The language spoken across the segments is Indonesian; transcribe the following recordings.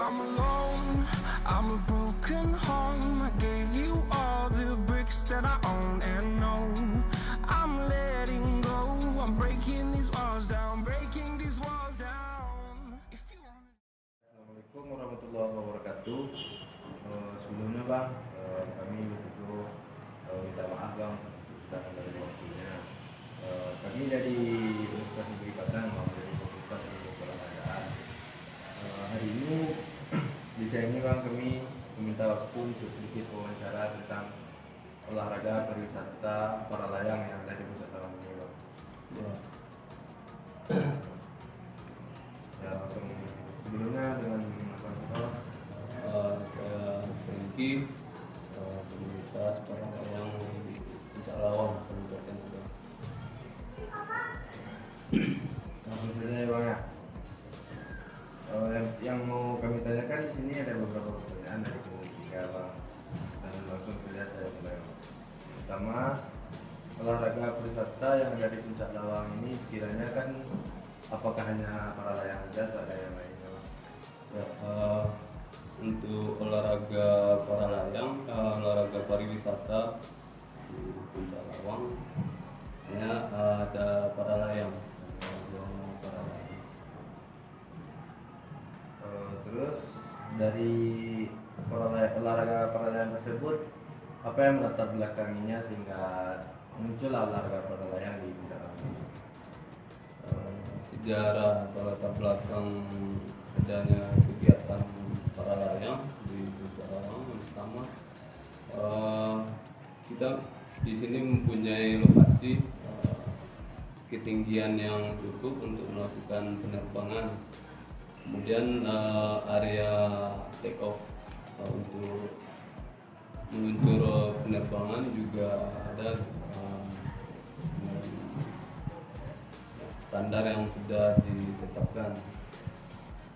I'm alone, I'm a broken home. I gave you all the bricks that I own and know. I'm letting go, I'm breaking these walls down, breaking these walls down. If you wanna... Assalamualaikum warahmatullahi wabarakatuh. Sebelumnya bang, kami betul minta maaf bang sudah dari waktunya. Kami dari Universitas Negeri Padang, dari Fakultas Ilmu Olahragaan. Hari ini di sini bang kami meminta waktu untuk sedikit wawancara tentang olahraga pariwisata para layang yang ada di pusat alam ini bang. Ya, langsung sebelumnya dengan saya Franky, komunitas para layang di Puncak Lawang, Kabupaten Padang. Langsung saja ya bang ya. Yang mau kami tanyakan di sini ada beberapa pertanyaan dari keluarga bang, dan langsung saja saya mulai. Pertama, olahraga pariwisata yang ada di Puncak Lawang ini kiranya kan apakah hanya para layang saja atau ada yang lainnya bang? Ya, untuk olahraga para layang, olahraga pariwisata di Puncak Lawang, hanya ada para layang. Terus dari olahraga para layang tersebut, apa yang melatar belakanginya sehingga muncul olahraga para layang di Puncak Lawang? Sejarah atau latar belakang adanya kegiatan para layang di Puncak Lawang, yang pertama kita di sini mempunyai lokasi ketinggian yang cukup untuk melakukan penerbangan. Kemudian area take off untuk meluncur penerbangan juga ada standar yang sudah ditetapkan.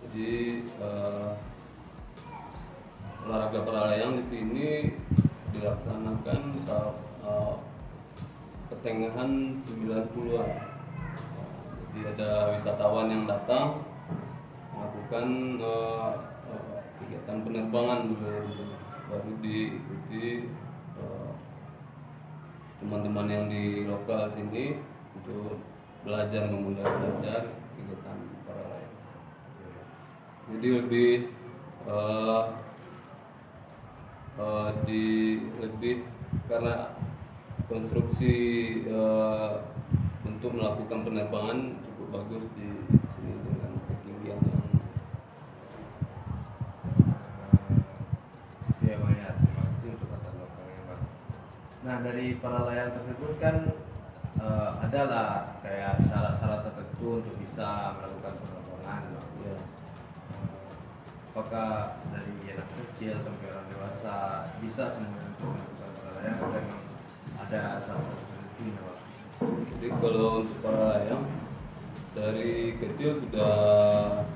Jadi olahraga para layang di sini dilaksanakan pertengahan 90-an. Jadi ada wisatawan yang datang melakukan kegiatan penerbangan dulu, baru diikuti teman-teman yang di lokal sini untuk belajar kegiatan para layang. Jadi lebih karena konstruksi untuk melakukan penerbangan cukup bagus di sini dengan ketinggian yang Ya bang ya, terima kasih untuk latar belakangnya bang. Nah dari para layang tersebut kan adalah kayak syarat-syarat tertentu untuk bisa melakukan penerbangan bang. ya, Apakah dari anak kecil sampai orang dewasa bisa semuanya untuk melakukan para layang atau memang ada syarat tertentu bang? jadi kalau untuk para layang dari kecil sudah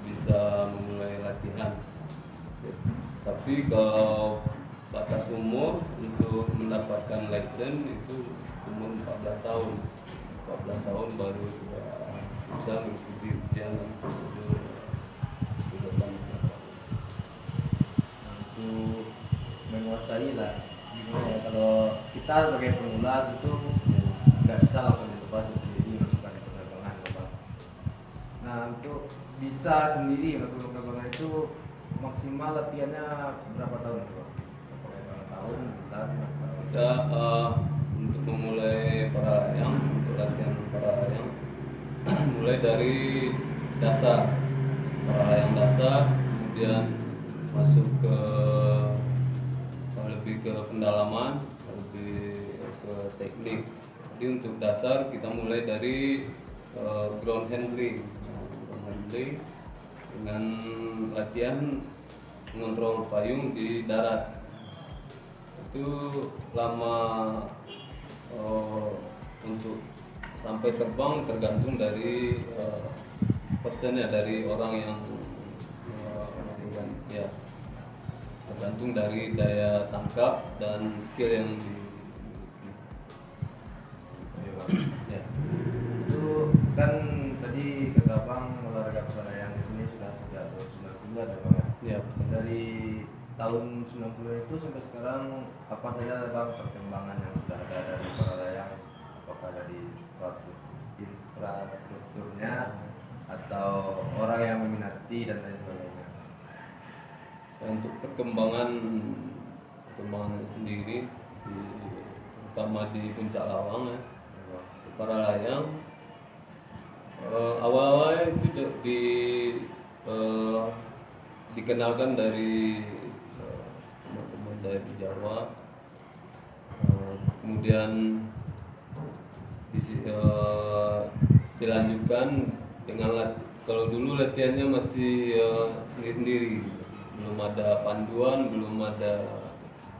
bisa memulai latihan. Tapi kalau batas umur untuk mendapatkan license itu umur 14 tahun. 14 tahun baru sudah bisa mengikuti ujian dan prosedur kegiatan. Untuk menguasai lah gimana ya, kalau kita sebagai pemula itu nggak bisa langsung mencoba sendiri melakukan penerbangan bang. Nah untuk bisa sendiri melakukan penerbangan itu maksimal latihannya berapa tahun bang? Berapa tahun, bentar, Kita untuk memulai para layang, untuk latihan para layang mulai dari dasar, para layang dasar, kemudian masuk ke lebih ke pendalaman, lebih ke teknik. Jadi untuk dasar kita mulai dari ground handling dengan latihan mengontrol payung di darat. Itu lama untuk sampai terbang tergantung dari persennya, dari orang yang ya, tergantung dari daya tangkap dan skill yang ya. itu kan tadi kata bang olahraga para layang di sini sudah 9 bulan ya bang ya. Ya. Dari tahun 90 itu sampai sekarang apa saja bang perkembangan yang sudah ada dari para layang, apakah dari infrastrukturnya atau orang yang meminati dan lain sebagainya. Untuk perkembangan sendiri terutama di Puncak Lawang ya, para layang awal-awalnya itu dikenalkan dari teman-teman dari Jawa, kemudian dilanjutkan dengan kalau dulu latihannya masih sendiri-sendiri, belum ada panduan, belum ada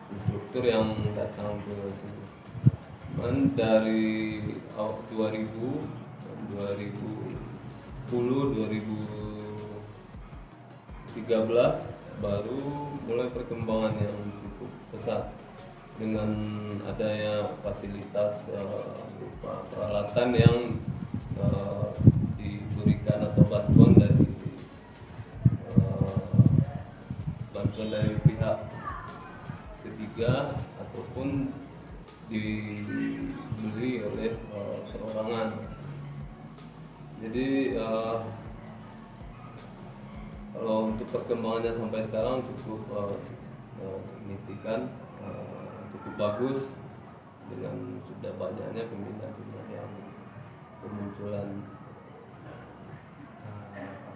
instruktur yang datang ke sini. Dan dari 2013 baru mulai perkembangan yang cukup pesat dengan adanya fasilitas berupa peralatan yang diberikan atau bantuan dari pihak ketiga ataupun dibeli oleh perorangan. Jadi kalau untuk perkembangannya sampai sekarang cukup signifikan, cukup bagus dengan sudah banyaknya peminat-peminat yang bermunculan.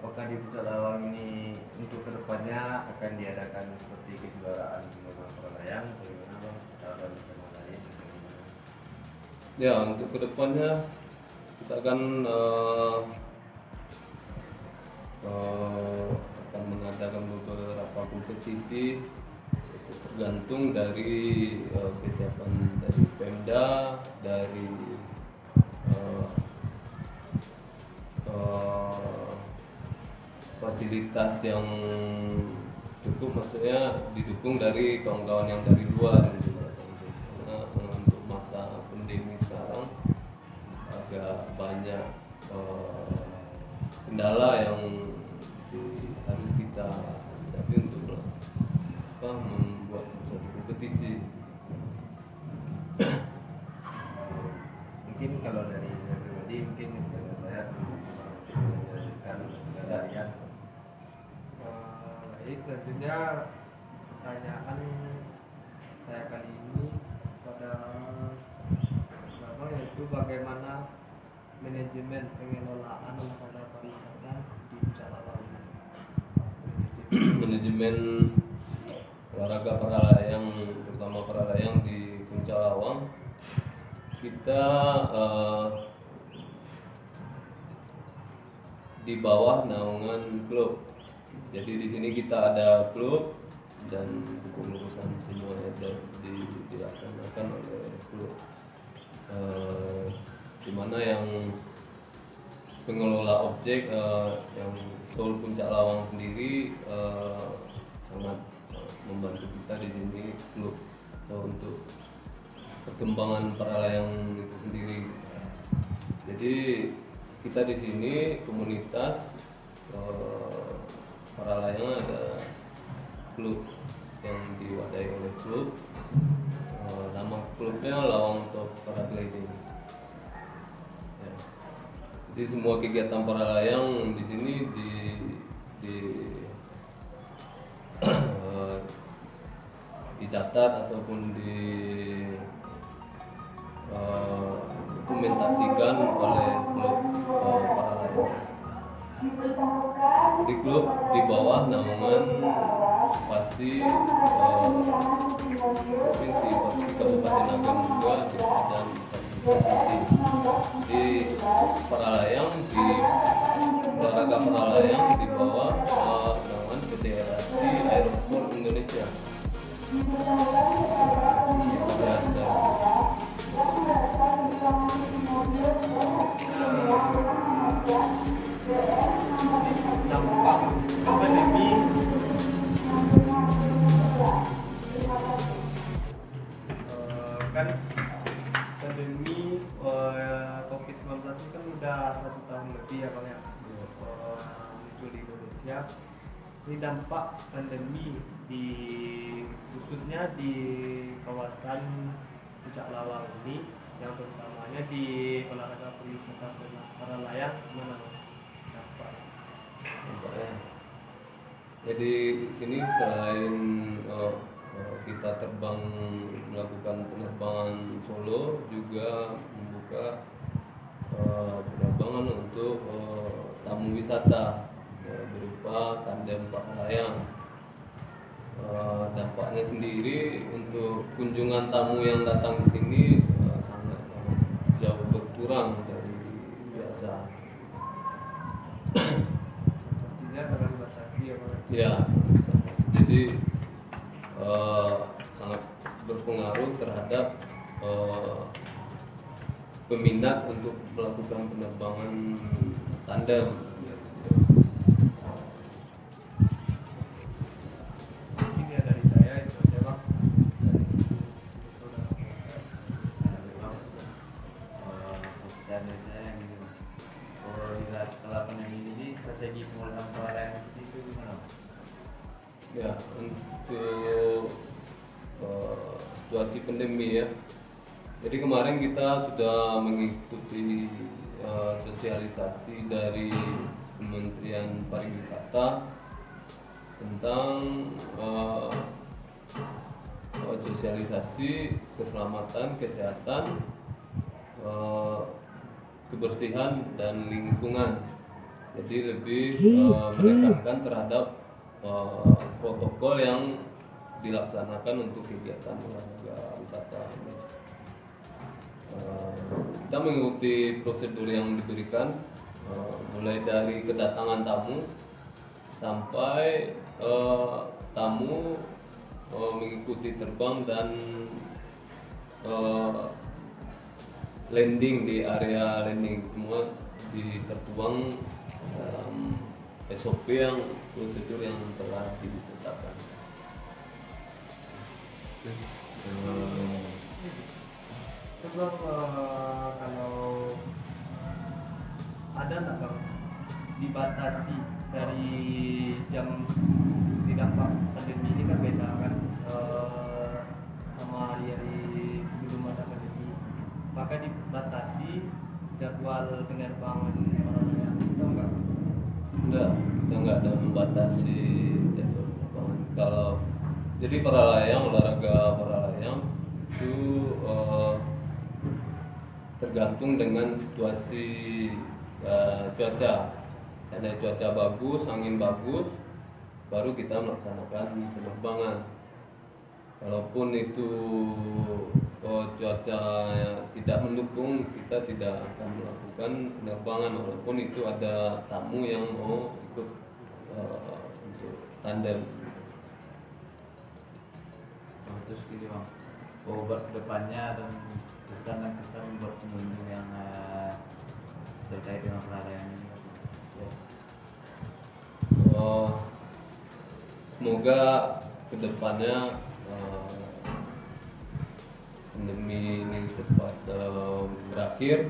Apakah di Puncak Lawang ini untuk kedepannya akan diadakan seperti kejuaraan lomba para layang? Bagaimana bang? Kita akan bersama lain. Ya, untuk kedepannya kita akan mengadakan beberapa kompetisi, tergantung dari kesiapan dari Pemda, dari fasilitas yang cukup, maksudnya didukung dari kawan-kawan yang dari luar gitu. Karena untuk masa pandemi sekarang agak banyak kendala yang harus kita hadapi untuk membuat suatu kompetisi. Mungkin kalau dari saya pribadi, mungkin dengan saya melanjutkan keseharian. Baik, tentunya pertanyaan saya kali ini pada Bapak yaitu bagaimana manajemen pengelolaan olahraga pariwisata di Puncak Lawang. Manajemen olahraga para layang, terutama para layang di Puncak Lawang, kita di bawah naungan klub. Jadi di sini kita ada klub dan pengurusan semuanya dilaksanakan oleh klub. Di mana yang pengelola objek yang Soul Puncak Lawang sendiri sangat membantu kita di sini klub untuk perkembangan para layang itu sendiri. Jadi kita di sini komunitas para layang ada klub yang diwadahi oleh klub. Nama klubnya Lawang Top Paragliding. Ya. Jadi semua kegiatan para layang di sini dicatat ataupun dokumentasikan oleh klub para layang. Di klub di bawah naungan pasti provinsi, pasti Kabupaten Agam juga dan provinsi. Di para layang, di olahraga para layang di bawah naungan Federasi Aerosport Indonesia. Dampak pandemi kan pandemi COVID-19 ini kan udah 1 tahun lebih ya bang ya muncul di Indonesia. Ini dampak pandemi di khususnya di kawasan Puncak Lawang ini, yang terutamanya di olahraga pariwisata para layang, gimana dampak? Nampaknya. Jadi di sini selain kita terbang melakukan penerbangan solo, juga membuka penerbangan untuk tamu wisata berupa tandem para layang. Dampaknya sendiri untuk kunjungan tamu yang datang ke sini sangat jauh berkurang dari biasa. Pastinya sangat dibatasi ya Pak. Ya, jadi sangat berpengaruh terhadap peminat untuk melakukan penerbangan tandem. Mungkin ya dari saya itu aja Bang. Dan saya gitu. Kalau dilihat setelah pandemi ini strategi pengolahan pelayanan itu gimana? Ya, untuk situasi pandemi ya. Jadi kemarin kita sudah mengikuti sosialisasi dari Kementerian Pariwisata tentang sosialisasi keselamatan, kesehatan, kebersihan dan lingkungan. Jadi lebih menekankan terhadap protokol yang dilaksanakan untuk kegiatan olahraga wisata ini. Kita mengikuti prosedur yang diberikan, mulai dari kedatangan tamu sampai tamu mengikuti terbang dan landing di area landing, semua tertuang dalam SOP yang prosedur yang telah ditetapkan. Terus Bang, kalau ada nggak Bang dibatasi dari jam dampak pandemi ini kan beda kan sama hari-hari sebelum ada pandemi, maka dibatasi jadwal penerbangan para layang itu enggak? Enggak, kita enggak ada membatasi jadwal penerbangan. Kalau jadi para layang, olahraga para layang itu tergantung dengan situasi cuaca. Ada cuaca bagus, angin bagus, baru kita melaksanakan penerbangan. Kalaupun itu cuaca tidak mendukung, kita tidak akan melakukan penerbangan walaupun itu ada tamu yang mau ikut untuk tandem. Terus gini Bang, buat depannya dan kesan buat pengunjung yang terkait dengan pelayanan ini. Ya. Semoga kedepannya pandemi ini cepat berakhir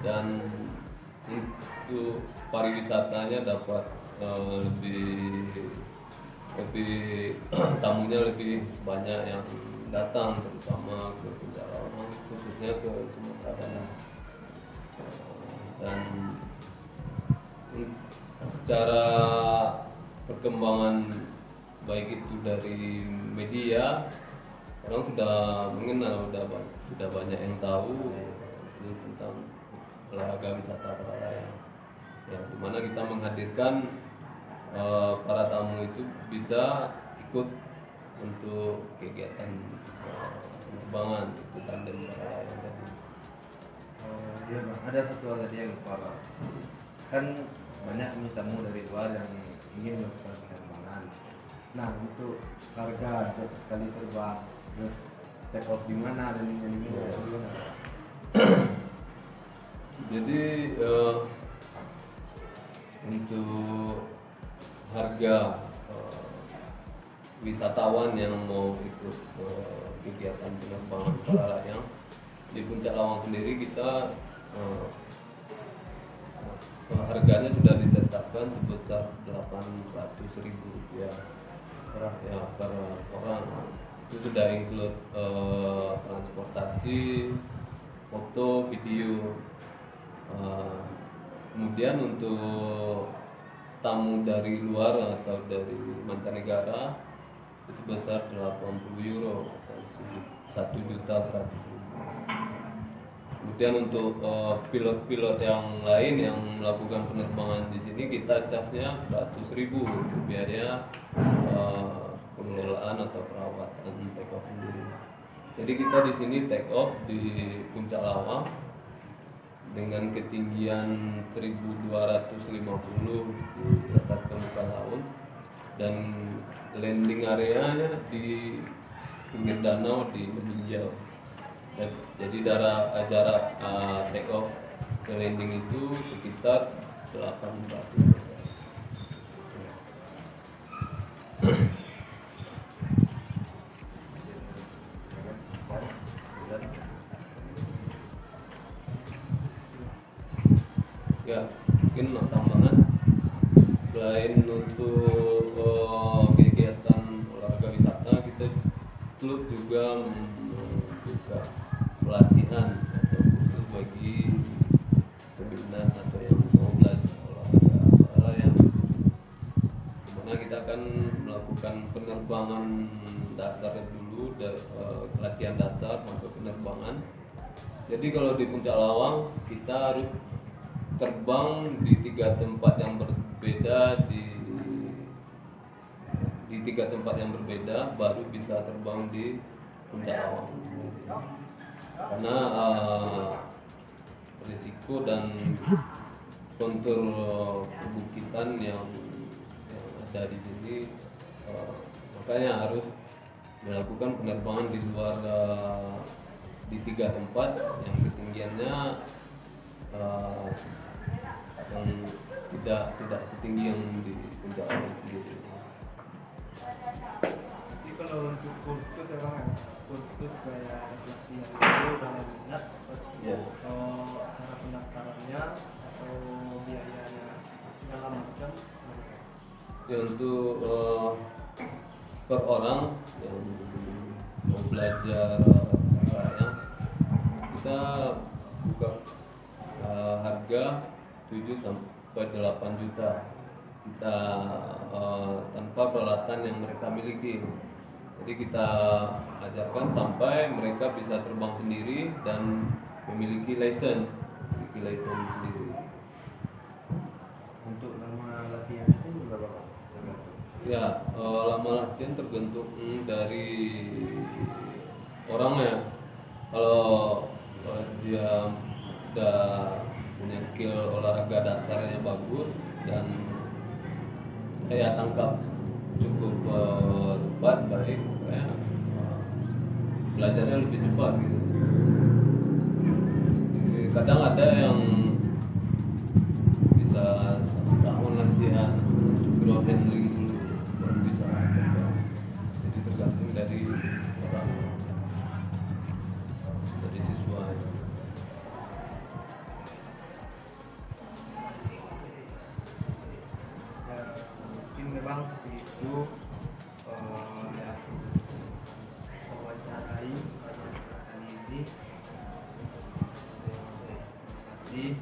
dan untuk pariwisatanya dapat lebih tamunya lebih banyak yang datang, terutama ke Puncak Lawang, khususnya ke Sumatera Barat. Dan secara perkembangan baik itu dari media, orang sudah mengenal, sudah banyak yang tahu ini tentang olahraga wisata para layang. Ya, dimana kita menghadirkan para tamu itu bisa ikut untuk kegiatan penerbangan itu tandem para layang tadi. Iya Bang, ada satu hal tadi yang lupa Bang. Kan banyak nih tamu dari luar yang ingin melakukan penerbangan. Nah untuk harga sekali terbang, terus take off di mana dan ini. Jadi untuk harga wisatawan yang mau ikut kegiatan penerbangan para layang di Puncak Lawang sendiri, kita harganya sudah ditetapkan sebesar Rp800.000 ya per orang. Itu sudah include transportasi, foto, video. Kemudian untuk tamu dari luar atau dari mancanegara itu sebesar €80 atau Rp1.100.000. Kemudian untuk pilot-pilot yang lain yang melakukan penerbangan di sini kita charge-nya Rp100.000 untuk biaya pengelolaan atau perawatan take off sendiri. Jadi kita di sini take off di Puncak Lawang dengan ketinggian 1.250 di atas permukaan laut dan landing areanya di pinggir danau di Meninjau. Jadi jarak take off ke landing itu sekitar 800 meter. Ya, mungkin tambahan selain untuk kegiatan olahraga wisata, kita klub juga membuka pelatihan atau khusus bagi pembina atau yang mau belajar olahraga yang dimana kita akan melakukan penerbangan dasar dulu, latihan dasar untuk penerbangan. Jadi kalau di Puncak Lawang kita harus terbang di 3 tempat yang berbeda di 3 tempat yang berbeda baru bisa terbang di Puncak Lawang. Karena risiko dan kontur perbukitan yang ada di sini, makanya harus melakukan penerbangan di luar di 3 tempat yang ketinggiannya yang tidak setinggi yang di Puncak Lawang sendiri. Jadi kalau untuk kursus ya Bang, kursus kayak pelatihan itu dengan minat, atau cara pendaftarannya atau biayanya segala macam. Ya untuk per orang yang mau belajar kita buka harga 7 sampai 8 juta kita tanpa peralatan yang mereka miliki. Jadi kita ajarkan sampai mereka bisa terbang sendiri dan memiliki license sendiri. Untuk lama latihan itu berapa Pak? Ya, lama latihan tergantung dari orangnya. Kalau dia udah punya skill olahraga dasarnya bagus dan saya tangkap cukup cepat, baik, belajarnya lebih cepat gitu. Kadang ada yang bisa 1 tahun latihan ground handling dulu baru bisa terbang. Jadi tergantung dari orang, dari siswa. Mungkin memang situ ya wawancarai pada kali ini. Terima kasih.